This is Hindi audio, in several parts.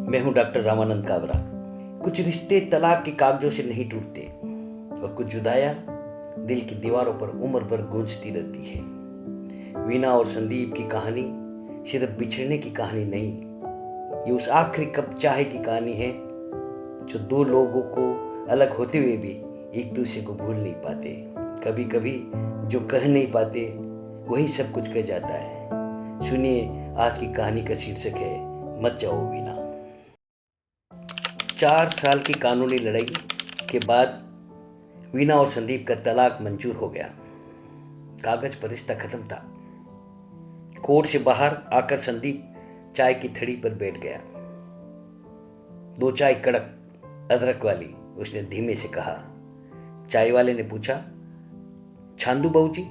मैं हूं डॉक्टर रामानंद काबरा। कुछ रिश्ते तलाक के कागजों से नहीं टूटते और कुछ जुदाइयां दिल की दीवारों पर उम्र भर गूंजती रहती है। वीना और संदीप की कहानी सिर्फ बिछड़ने की कहानी नहीं, ये उस आखिरी कप चाय की कहानी है जो दो लोगों को अलग होते हुए भी एक दूसरे को भूल नहीं पाते। कभी कभी जो कह नहीं पाते वही सब कुछ कह जाता है। सुनिए, आज की कहानी का शीर्षक है मत जाओ वीना। 4 साल की कानूनी लड़ाई के बाद वीना और संदीप का तलाक मंजूर हो गया। कागज पर रिश्ता खत्म था। कोर्ट से बाहर आकर संदीप चाय की थड़ी पर बैठ गया। 2 चाय कड़क अदरक वाली, उसने धीमे से कहा। चाय वाले ने पूछा, छांदू बहू जी?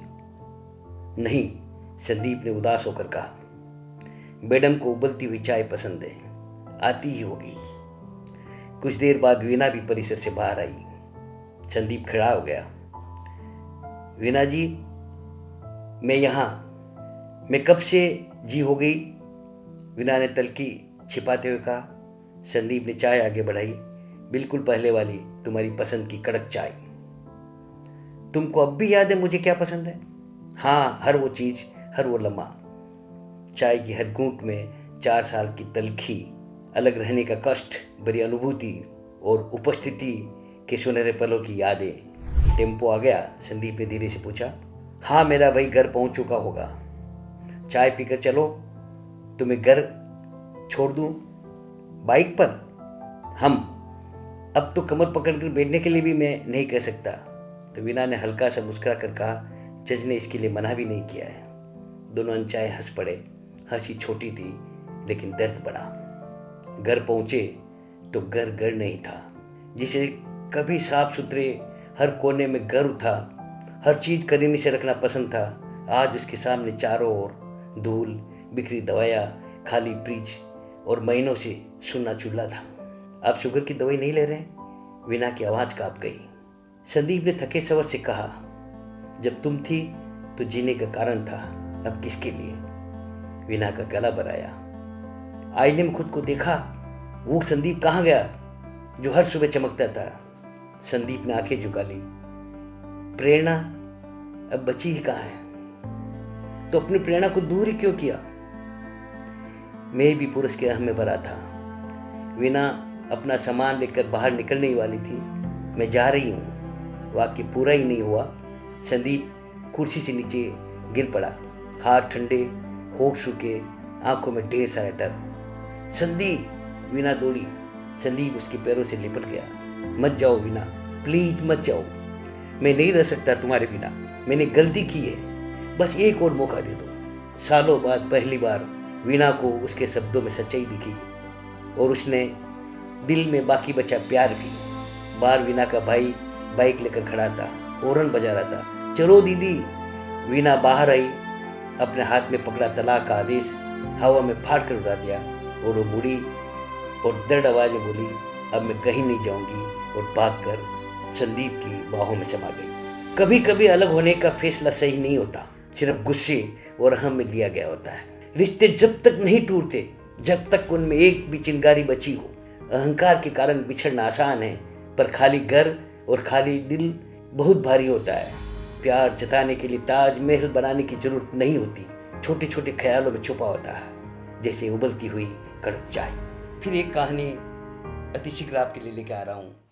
नहीं, संदीप ने उदास होकर कहा। मैडम को उबलती हुई चाय पसंद है, आती ही होगी। कुछ देर बाद वीना भी परिसर से बाहर आई। संदीप खड़ा हो गया। वीना जी, मैं कब से जी हो गई? वीना ने तलखी छिपाते हुए कहा। संदीप ने चाय आगे बढ़ाई। बिल्कुल पहले वाली, तुम्हारी पसंद की कड़क चाय। तुमको अब भी याद है मुझे क्या पसंद है? हाँ, हर वो चीज़, हर वो लम्हा। चाय की हर घूंट में 4 साल की तलखी, अलग रहने का कष्ट भरी अनुभूति और उपस्थिति के सुनहरे पलों की यादें। टेम्पो आ गया। संदीप ने धीरे से पूछा। हाँ, मेरा भाई घर पहुंच चुका होगा। चाय पीकर चलो, तुम्हें घर छोड़ दूं बाइक पर? हम अब तो कमर पकड़कर बैठने के लिए भी मैं नहीं कह सकता। तो वीना ने हल्का सा मुस्कुरा कर कहा, जज ने इसके लिए मना भी नहीं किया है। दोनों अनचाहे हंस पड़े। हंसी छोटी थी लेकिन दर्द बड़ा। घर पहुंचे तो घर नहीं था। जिसे कभी साफ सुथरे हर कोने में घर था, हर चीज करीने से रखना पसंद था, आज उसके सामने चारों ओर धूल, बिखरी दवाइयाँ, खाली फ्रिज और महीनों से सुना चूल्हा था। आप शुगर की दवाई नहीं ले रहे? वीना की आवाज़ कांप गई। संदीप ने थके स्वर से कहा, जब तुम थी तो जीने का कारण था, अब किसके लिए? वीना का गला भराया। आईने में खुद को देखा। वो संदीप कहाँ गया जो हर सुबह चमकता था? संदीप ने आंखें झुका ली। प्रेरणा अब बची ही कहाँ है? तो अपनी प्रेरणा को दूर ही क्यों किया? मैं भी पुरुष के राह में भरा था। वीना अपना सामान लेकर बाहर निकलने ही वाली थी। मैं जा रही हूँ। वाक्य पूरा ही नहीं हुआ, संदीप कुर्सी से नीचे गिर पड़ा। हाथ ठंडे, होठ सूखे, आंखों में ढेर सारा डर। संदीप! वीना दौड़ी। संदीप उसके पैरों से लिपट गया। मत जाओ वीना, प्लीज मत जाओ। मैं नहीं रह सकता तुम्हारे बिना। मैंने गलती की है, बस एक और मौका दे दो। सालों बाद पहली बार वीना को उसके शब्दों में सच्चाई दिखी और उसने दिल में बाकी बचा प्यार भी। बाहर वीना का भाई बाइक लेकर खड़ा था, हॉर्न बजा रहा था। चलो दीदी। वीना बाहर आई, अपने हाथ में पकड़ा तलाक का आदेश हवा में फाड़ कर उड़ा दिया और वो मुड़ी और दर्द आवाज में बोली, अब मैं कहीं नहीं जाऊंगी, और भागकर संदीप की बाहों में समा गई। कभी कभी अलग होने का फैसला सही नहीं होता, सिर्फ गुस्से और अहम में लिया गया होता है। रिश्ते जब तक नहीं टूटते, जब तक उनमें एक भी चिंगारी बची हो। अहंकार के कारण बिछड़ना आसान है, पर खाली घर और खाली दिल बहुत भारी होता है। प्यार जताने के लिए ताजमहल बनाने की जरूरत नहीं होती, छोटे छोटे ख्यालों में छुपा होता है, जैसे उबलती हुई कड़क चाय। फिर एक कहानी अति शीघ्र आपके लिए लेकर आ रहा हूँ।